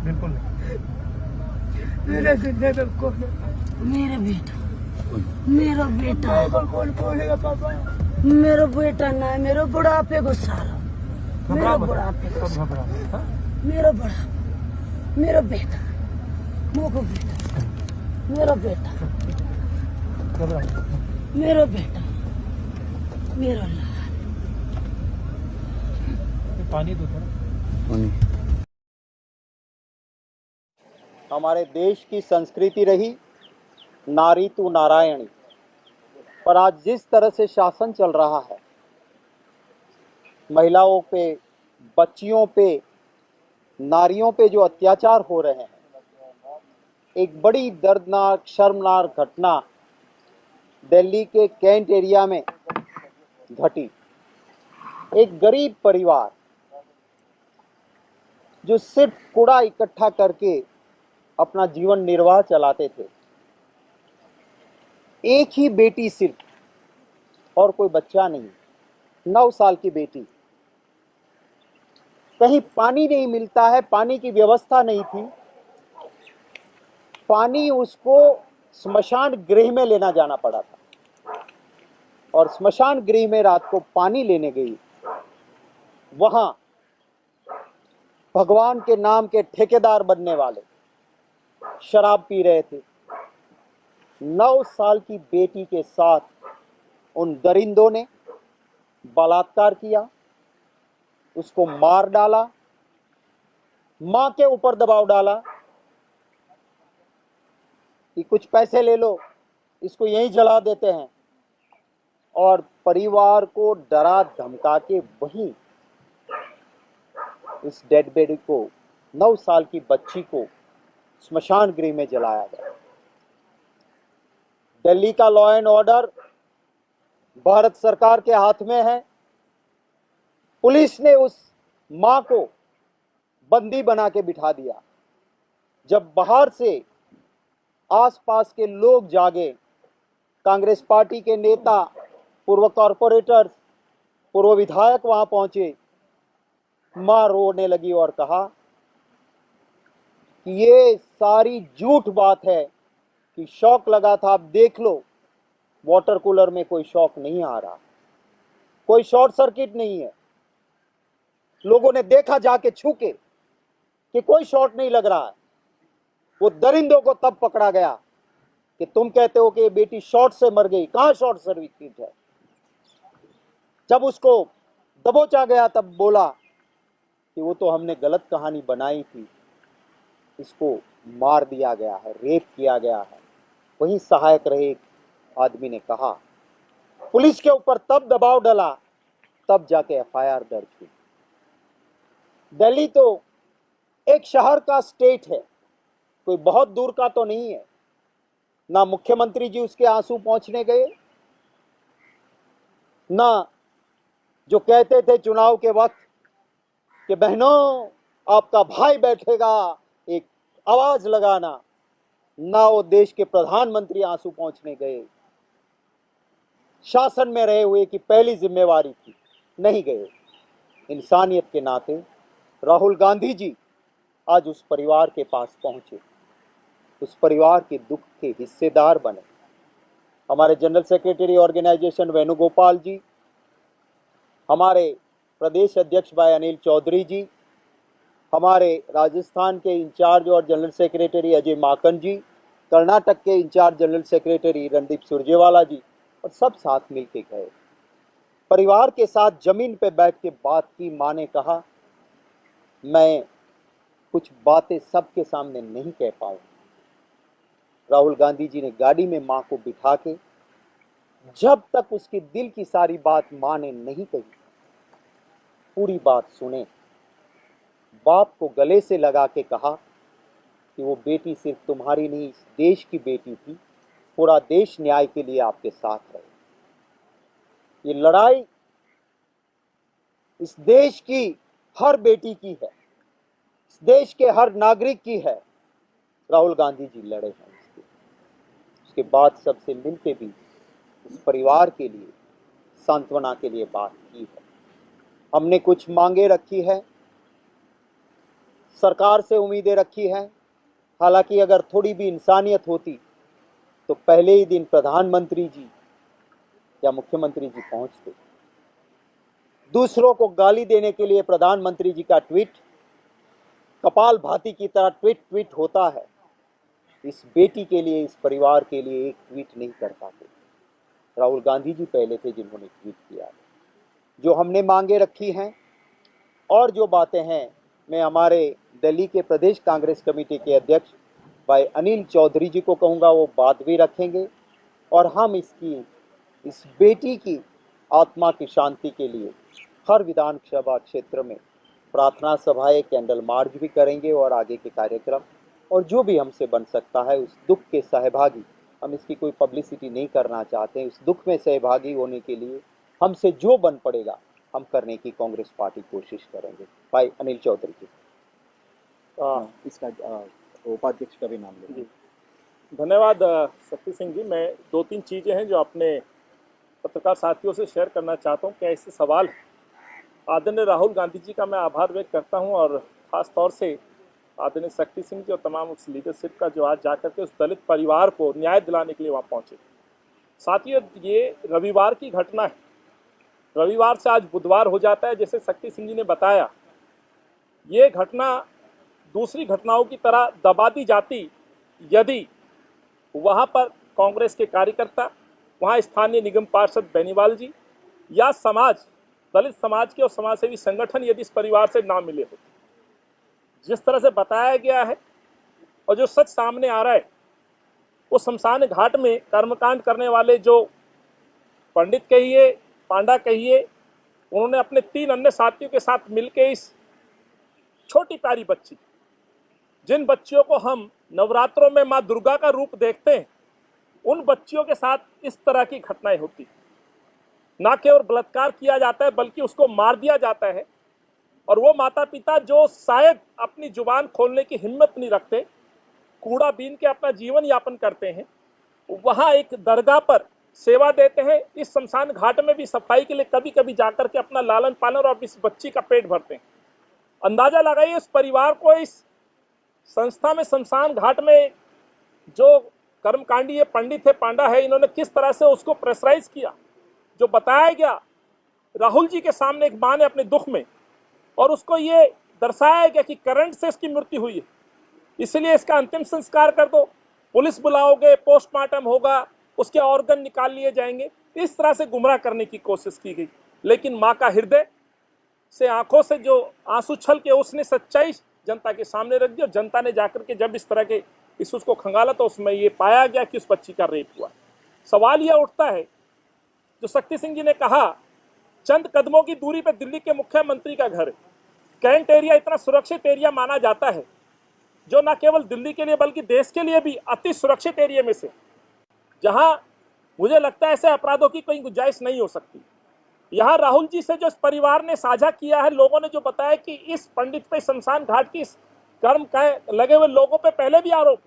बिल्कुल नहीं। मेरे जिंदगी को मेरा बेटा कौन बोलेगा पापा? मेरा बेटा ना है, मेरे बुढ़ापे को सारा मेरा बुढ़ापे को मेरा बेटा मेरा बेटा मेरा लाल। पानी दो थोड़ा। हमारे देश की संस्कृति रही नारी तू नारायणी, पर आज जिस तरह से शासन चल रहा है, महिलाओं पे, बच्चियों पे, नारियों पे जो अत्याचार हो रहे हैं, एक बड़ी दर्दनाक शर्मनाक घटना दिल्ली के कैंट एरिया में घटी। एक गरीब परिवार जो सिर्फ कूड़ा इकट्ठा करके अपना जीवन निर्वाह चलाते थे, एक ही बेटी सिर्फ, और कोई बच्चा नहीं, 9 साल की बेटी। कहीं पानी नहीं मिलता है, पानी की व्यवस्था नहीं थी, पानी उसको स्मशान गृह में लेना जाना पड़ा था, और स्मशान गृह में रात को पानी लेने गई। वहां भगवान के नाम के ठेकेदार बनने वाले शराब पी रहे थे। 9 साल की बेटी के साथ उन दरिंदों ने बलात्कार किया, उसको मार डाला, मां के ऊपर दबाव डाला कि कुछ पैसे ले लो, इसको यहीं जला देते हैं, और परिवार को डरा धमका के वहीं इस डेड बॉडी को, 9 साल की बच्ची को स्मशान गृह में जलाया गया। दिल्ली का लॉ एंड ऑर्डर भारत सरकार के हाथ में है। पुलिस ने उस मां को बंदी बना के बिठा दिया। जब बाहर से आसपास के लोग जागे, कांग्रेस पार्टी के नेता, पूर्व कॉरपोरेटर्स, पूर्व विधायक वहां पहुंचे, मां रोने लगी और कहा कि ये सारी झूठ बात है कि शॉक लगा था, आप देख लो वाटर कूलर में कोई शॉक नहीं आ रहा, कोई शॉर्ट सर्किट नहीं है। लोगों ने देखा जाके छू के कि कोई शॉर्ट नहीं लग रहा है। वो दरिंदों को तब पकड़ा गया कि तुम कहते हो कि ये बेटी शॉर्ट से मर गई, कहां शॉर्ट सर्किट है। जब उसको दबोचा गया तब बोला कि वो तो हमने गलत कहानी बनाई थी, इसको मार दिया गया है, रेप किया गया है। वहीं सहायक रहे एक आदमी ने कहा। पुलिस के ऊपर तब दबाव डाला, तब जाके एफआईआर दर्ज हुई। दिल्ली तो एक शहर का स्टेट है, कोई बहुत दूर का तो नहीं है। ना मुख्यमंत्री जी उसके आंसू पोंछने गए, ना जो कहते थे चुनाव के वक्त कि बहनों आपका भाई बैठेगा, एक आवाज लगाना, ना वो देश के प्रधानमंत्री आंसू पोंछने गए। शासन में रहे हुए की पहली जिम्मेवारी थी, नहीं गए। इंसानियत के नाते राहुल गांधी जी आज उस परिवार के पास पहुंचे, उस परिवार के दुख के हिस्सेदार बने। हमारे जनरल सेक्रेटरी ऑर्गेनाइजेशन वेणुगोपाल जी, हमारे प्रदेश अध्यक्ष भाई अनिल चौधरी जी, हमारे राजस्थान के इंचार्ज और जनरल सेक्रेटरी अजय माकन जी, कर्नाटक के incharge general secretary Randeep Surjewala ji, और सब साथ मिलके गए। परिवार के साथ जमीन पे बैठ के बात की। मां ने कहा, मैं कुछ बातें सबके सामने नहीं कह पाऊं। राहुल गांधी जी ने गाड़ी में मां को बिठा के, जब तक उसकी दिल की सारी बात मां ने नहीं कही, पूरी बात सुने, बाप को गले से लगा के कहा कि वो बेटी सिर्फ तुम्हारी नहीं, इस देश की बेटी थी, पूरा देश न्याय के लिए आपके साथ रहे। ये लड़ाई इस देश की हर बेटी की है, इस देश के हर नागरिक की है। राहुल गांधी जी लड़े हैं उसके बाद सबसे मिलके भी इस परिवार के लिए, सांत्वना के लिए बात की है। हमने कुछ मांगे रखी है, सरकार से उम्मीदें रखी हैं। हालांकि अगर थोड़ी भी इंसानियत होती तो पहले ही दिन प्रधानमंत्री जी या मुख्यमंत्री जी पहुंचते। दूसरों को गाली देने के लिए प्रधानमंत्री जी का ट्वीट कपाल भाती की तरह ट्वीट होता है। इस बेटी के लिए, इस परिवार के लिए एक ट्वीट नहीं कर पाते। राहुल गांधी जी पहले थे जिन्होंने ट्वीट किया। जो हमने मांगे रखी हैं और जो बातें हैं, मैं हमारे दिल्ली के प्रदेश कांग्रेस कमेटी के अध्यक्ष भाई अनिल चौधरी जी को कहूँगा, वो बात भी रखेंगे और हम इस बेटी की आत्मा की शांति के लिए हर विधानसभा क्षेत्र में प्रार्थना सभाएं, कैंडल मार्च भी करेंगे और आगे के कार्यक्रम और जो भी हमसे बन सकता है उस दुख के सहभागी, हम इसकी कोई पब्लिसिटी नहीं करना चाहते हैं, उस दुख में सहभागी होने के लिए हमसे जो बन पड़ेगा हम करने की कांग्रेस पार्टी कोशिश करेंगे। भाई अनिल चौधरी जी इसका उपाध्यक्ष का भी नाम लेंगे। धन्यवाद शक्ति सिंह जी। मैं 2-3 चीज़ें हैं जो अपने पत्रकार साथियों से शेयर करना चाहता हूँ। क्या ऐसे सवाल है? आदरणीय राहुल गांधी जी का मैं आभार व्यक्त करता हूँ और ख़ास तौर से आदरणीय शक्ति सिंह जी और तमाम उस लीडरशिप का जो आज जाकर के उस दलित परिवार को न्याय दिलाने के लिए वहाँ पहुँचे। साथियों, ये रविवार की घटना है। रविवार से आज बुधवार हो जाता है। जैसे शक्ति सिंह जी ने बताया, ये घटना दूसरी घटनाओं की तरह दबा दी जाती यदि वहाँ पर कांग्रेस के कार्यकर्ता, वहाँ स्थानीय निगम पार्षद बेनीवाल जी या समाज, दलित समाज के और समाजसेवी संगठन यदि इस परिवार से ना मिले होते। जिस तरह से बताया गया है और जो सच सामने आ रहा है, वो शमशान घाट में कर्मकांड करने वाले जो पंडित कहिए, पांडा कहिए, उन्होंने अपने 3 अन्य साथियों के साथ मिलकर इस छोटी प्यारी बच्ची, जिन बच्चियों को हम नवरात्रों में माँ दुर्गा का रूप देखते हैं, उन बच्चियों के साथ इस तरह की घटनाएं होती। ना केवल बलात्कार किया जाता है बल्कि उसको मार दिया जाता है। और वो माता पिता जो शायद अपनी जुबान खोलने की हिम्मत नहीं रखते, कूड़ा बीन के अपना जीवन यापन करते हैं, वहाँ एक दरगाह पर सेवा देते हैं। इस शमशान घाट में भी सफाई के लिए कभी कभी जाकर के अपना लालन पालन और इस बच्ची का पेट भरते हैं। अंदाजा लगाइए उस परिवार को, इस संस्था में, शमशान घाट में जो कर्मकांडी ये पंडित है, पांडा है, इन्होंने किस तरह से उसको प्रेशराइज किया। जो बताया गया राहुल जी के सामने एक मां ने अपने दुख में, और उसको ये दर्शाया गया कि करंट से इसकी मृत्यु हुई है, इसलिए इसका अंतिम संस्कार कर दो, पुलिस बुलाओगे, पोस्टमार्टम होगा, उसके ऑर्गन निकाल लिए जाएंगे। इस तरह से गुमराह करने की कोशिश की गई। लेकिन माँ का हृदय से, आंखों से जो आंसू छल के उसने सच्चाई जनता के सामने रख दी और जनता ने जाकर के जब इस तरह के इश्यूज को खंगाला तो उसमें ये पाया गया कि उस बच्ची का रेप हुआ। सवाल यह उठता है, जो शक्ति सिंह जी ने कहा, चंद कदमों की दूरी पर दिल्ली के मुख्यमंत्री का घर है। कैंट एरिया इतना सुरक्षित एरिया माना जाता है, जो न केवल दिल्ली के लिए बल्कि देश के लिए भी अति सुरक्षित एरिया में से, जहां मुझे लगता है ऐसे अपराधों की कोई गुंजाइश नहीं हो सकती। यहाँ राहुल जी से जो इस परिवार ने साझा किया है, लोगों ने जो बताया कि इस पंडित पे, शमशान घाट की कर्म लगे हुए लोगों पे पहले भी आरोप,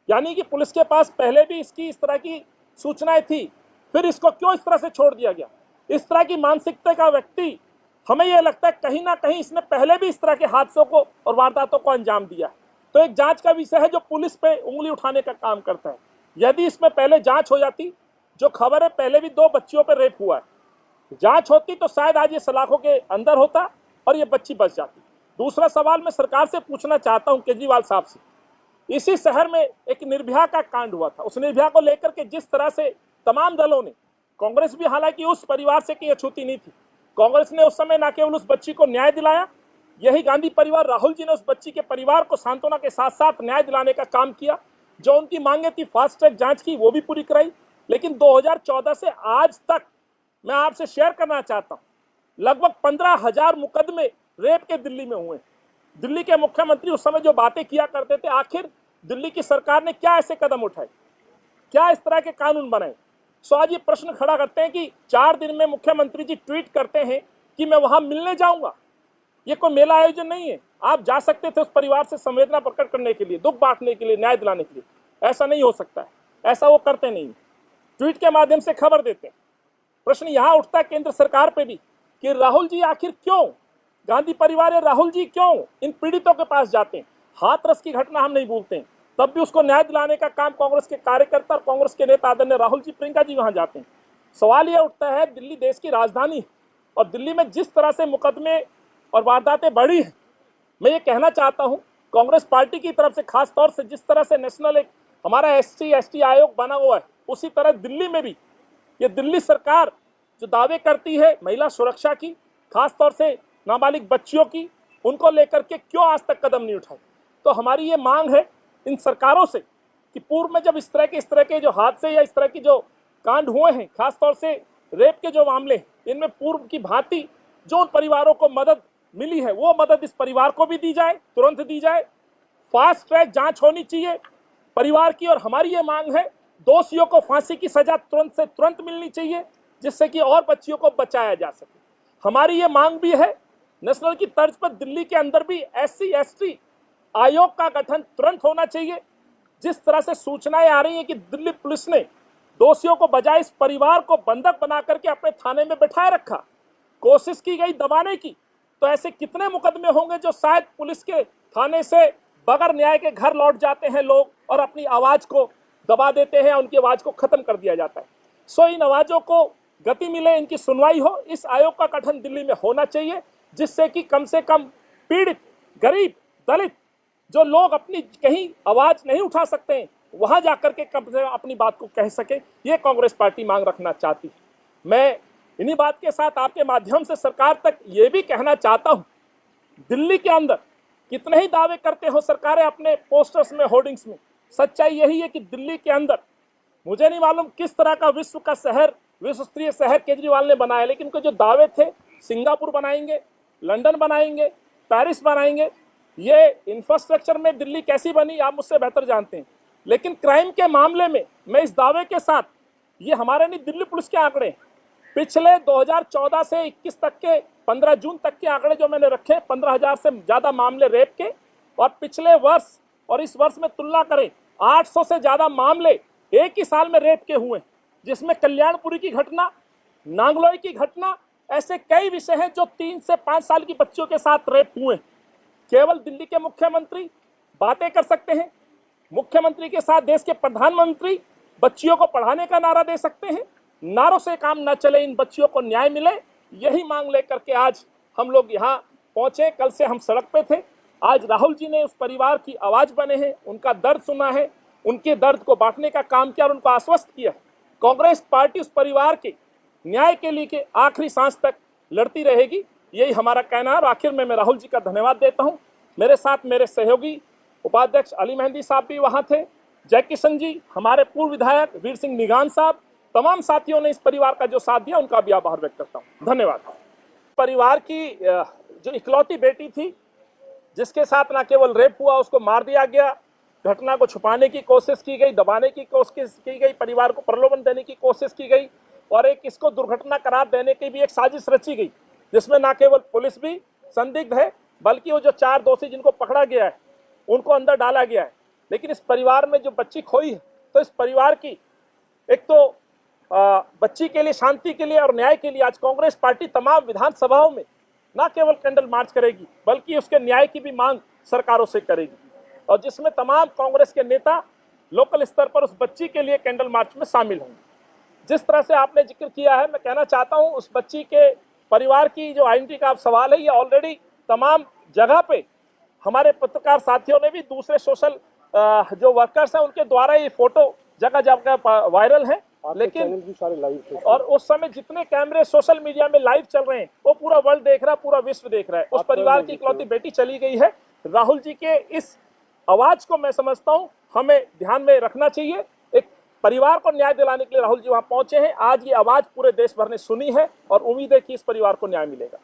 यानी कि पुलिस के पास पहले भी इसकी इस तरह की सूचनाएं थी, फिर इसको क्यों इस तरह से छोड़ दिया गया? इस तरह की मानसिकता का व्यक्ति, हमें यह लगता है कहीं ना कहीं इसने पहले भी इस तरह के हादसों को और वारदातों को अंजाम दिया। तो एक जांच का विषय है जो पुलिस पे उंगली उठाने का काम करता है। यदि इसमें पहले जांच हो जाती, जो खबर है पहले भी 2 बच्चियों पर रेप हुआ है, जांच होती तो शायद आज ये सलाखों के अंदर होता और ये बच्ची बच जाती। दूसरा सवाल मैं सरकार से पूछना चाहता हूं, केजरीवाल साहब से, इसी शहर में एक निर्भया का कांड हुआ था, उस निर्भया को लेकर के जिस तरह से तमाम दलों ने, कांग्रेस भी हालांकि उस परिवार से कोई अछूती नहीं थी, कांग्रेस ने उस समय न केवल उस बच्ची को न्याय दिलाया, यही गांधी परिवार, राहुल जी ने उस बच्ची के परिवार को सांत्वना के साथ साथ न्याय दिलाने का काम किया। जो उनकी मांगे थी, फास्ट ट्रैक जांच की, वो भी पूरी कराई। लेकिन 2014 से आज तक मैं आपसे शेयर करना चाहता हूं, लगभग 15,000 मुकदमे रेप के दिल्ली में हुए। दिल्ली के मुख्यमंत्री उस समय जो बातें किया करते थे, आखिर दिल्ली की सरकार ने क्या ऐसे कदम उठाए, क्या इस तरह के कानून बनाए? सो आज ये प्रश्न खड़ा करते हैं कि 4 दिन में मुख्यमंत्री जी ट्वीट करते हैं कि मैं वहां मिलने जाऊंगा। ये कोई मेला आयोजन नहीं है, आप जा सकते थे उस परिवार से संवेदना प्रकट करने के लिए, दुख बांटने के लिए, न्याय दिलाने के लिए। ऐसा नहीं हो सकता है, ऐसा वो करते नहीं, ट्वीट के माध्यम से खबर देते हैं। प्रश्न यहां उठता है केंद्र सरकार पे भी कि राहुल जी आखिर क्यों, गांधी परिवार या राहुल जी क्यों इन पीड़ितों के पास जाते हैं। हाथरस की घटना हम नहीं भूलते हैं, तब भी उसको न्याय दिलाने का काम कांग्रेस के कार्यकर्ता और कांग्रेस के नेता आदरणीय राहुल जी, प्रियंका जी वहां जाते हैं। सवाल यह उठता है, दिल्ली देश की राजधानी और दिल्ली में जिस तरह से मुकदमे और वारदातें बढ़ी हैं, मैं ये कहना चाहता हूं कांग्रेस पार्टी की तरफ से, खास तौर से जिस तरह से नेशनल एक हमारा SC/ST आयोग बना हुआ है, उसी तरह दिल्ली में भी ये दिल्ली सरकार जो दावे करती है महिला सुरक्षा की, खास तौर से नाबालिग बच्चियों की, उनको लेकर के क्यों आज तक कदम नहीं उठाए। तो हमारी ये मांग है इन सरकारों से कि पूर्व में जब इस तरह के जो हादसे या इस तरह की जो कांड हुए हैं, खास तौर से रेप के जो मामले, इनमें पूर्व की भांति जो उन परिवारों को मदद मिली है, वो मदद इस परिवार को भी दी जाए, तुरंत दी जाए। फास्ट ट्रैक जांच होनी चाहिए परिवार की, और हमारी ये मांग है दोषियों को फांसी की सजा तुरंत से तुरंत मिलनी चाहिए, जिससे कि और बच्चियों को बचाया जा सके। हमारी ये मांग भी है नेशनल की तर्ज पर दिल्ली के अंदर भी SC/ST आयोग का गठन तुरंत होना चाहिए। जिस तरह से सूचनाएं आ रही हैं कि दिल्ली पुलिस ने दोषियों को बजाय इस परिवार को बंधक बना करके अपने थाने में बैठाए रखा, कोशिश की गई दबाने की, तो ऐसे कितने मुकदमे होंगे जो शायद पुलिस के थाने से बगैर न्याय के घर लौट जाते हैं लोग और अपनी आवाज को दबा देते हैं, उनकी आवाज को खत्म कर दिया जाता है। सो इन आवाजों को गति मिले, इनकी सुनवाई हो, इस आयोग का गठन दिल्ली में होना चाहिए, जिससे कि कम से कम पीड़ित, गरीब, दलित जो लोग अपनी कहीं आवाज नहीं उठा सकते हैं, वहां जाकर के कम से कम अपनी बात को कह सके। ये कांग्रेस पार्टी मांग रखना चाहती है। मैं इन्हीं बात के साथ आपके माध्यम से सरकार तक ये भी कहना चाहता हूं, दिल्ली के अंदर कितने ही दावे करते हो सरकारें अपने पोस्टर्स में, होर्डिंग्स में, सच्चाई यही है कि दिल्ली के अंदर मुझे नहीं मालूम किस तरह का विश्व का शहर, विश्व स्तरीय शहर केजरीवाल ने बनाया, लेकिन उनके जो दावे थे, सिंगापुर बनाएंगे, लंदन बनाएंगे, पेरिस बनाएंगे, ये इंफ्रास्ट्रक्चर में दिल्ली कैसी बनी आप मुझसे बेहतर जानते हैं। लेकिन क्राइम के मामले में मैं इस दावे के साथ, ये हमारे नहीं दिल्ली पुलिस के आंकड़े, पिछले 2014 से 21 तक के 15 जून तक के आंकड़े जो मैंने रखे, 15,000 से ज्यादा मामले रेप के, और पिछले वर्ष और इस वर्ष में तुलना करें 800 से ज्यादा मामले एक ही साल में रेप के हुए, जिसमें कल्याणपुरी की घटना, नांगलोई की घटना, ऐसे कई विषय हैं जो 3 से 5 साल की बच्चियों के साथ रेप हुए। केवल दिल्ली के मुख्यमंत्री बातें कर सकते हैं, मुख्यमंत्री के साथ देश के प्रधानमंत्री बच्चियों को पढ़ाने का नारा दे सकते हैं। नारों से काम न चले, इन बच्चियों को न्याय मिले, यही मांग लेकर के आज हम लोग यहाँ पहुंचे। कल से हम सड़क पे थे, आज राहुल जी ने उस परिवार की आवाज बने हैं, उनका दर्द सुना है, उनके दर्द को बांटने का काम किया और उनको आश्वस्त किया। कांग्रेस पार्टी उस परिवार के न्याय के लिए के आखिरी सांस तक लड़ती रहेगी, यही हमारा कहना है। और आखिर में मैं राहुल जी का धन्यवाद देता हूं। मेरे साथ मेरे सहयोगी उपाध्यक्ष अली मेहंदी साहब भी वहां थे, जय किशन जी, हमारे पूर्व विधायक वीर सिंह निगान साहब, तमाम साथियों ने इस परिवार का जो साथ दिया, उनका भी आभार व्यक्त करता हूं। धन्यवाद। परिवार की जो इकलौती बेटी थी, जिसके साथ न केवल रेप हुआ, उसको मार दिया गया, घटना को छुपाने की कोशिश की गई, दबाने की कोशिश की गई, परिवार को प्रलोभन देने की कोशिश की गई, और एक इसको दुर्घटना करार देने की भी एक साजिश रची गई, जिसमें न केवल पुलिस भी संदिग्ध है, बल्कि वो जो 4 दोषी जिनको पकड़ा गया है उनको अंदर डाला गया है। लेकिन इस परिवार में जो बच्ची खोई है, तो इस परिवार की एक तो बच्ची के लिए, शांति के लिए और न्याय के लिए आज कांग्रेस पार्टी तमाम विधानसभाओं में न केवल कैंडल मार्च करेगी, बल्कि उसके न्याय की भी मांग सरकारों से करेगी, और जिसमें तमाम कांग्रेस के नेता लोकल स्तर पर उस बच्ची के लिए कैंडल मार्च में शामिल होंगे। जिस तरह से आपने जिक्र किया है, मैं कहना चाहता हूं उस बच्ची के परिवार की जो आइडेंटिटी का सवाल है, ये ऑलरेडी तमाम जगह पे हमारे पत्रकार साथियों ने भी, दूसरे सोशल जो वर्कर्स हैं उनके द्वारा ये फोटो जगह जगह वायरल है। लेकिन भी सारे लाइव थे, और उस समय जितने कैमरे सोशल मीडिया में लाइव चल रहे हैं, वो पूरा वर्ल्ड देख रहा है, पूरा विश्व देख रहा है। उस परिवार की इकलौती बेटी चली गई है। राहुल जी के इस आवाज को मैं समझता हूं हमें ध्यान में रखना चाहिए। एक परिवार को न्याय दिलाने के लिए राहुल जी वहां पहुंचे हैं। आज ये आवाज पूरे देश भर ने सुनी है और उम्मीद है कि इस परिवार को न्याय मिलेगा।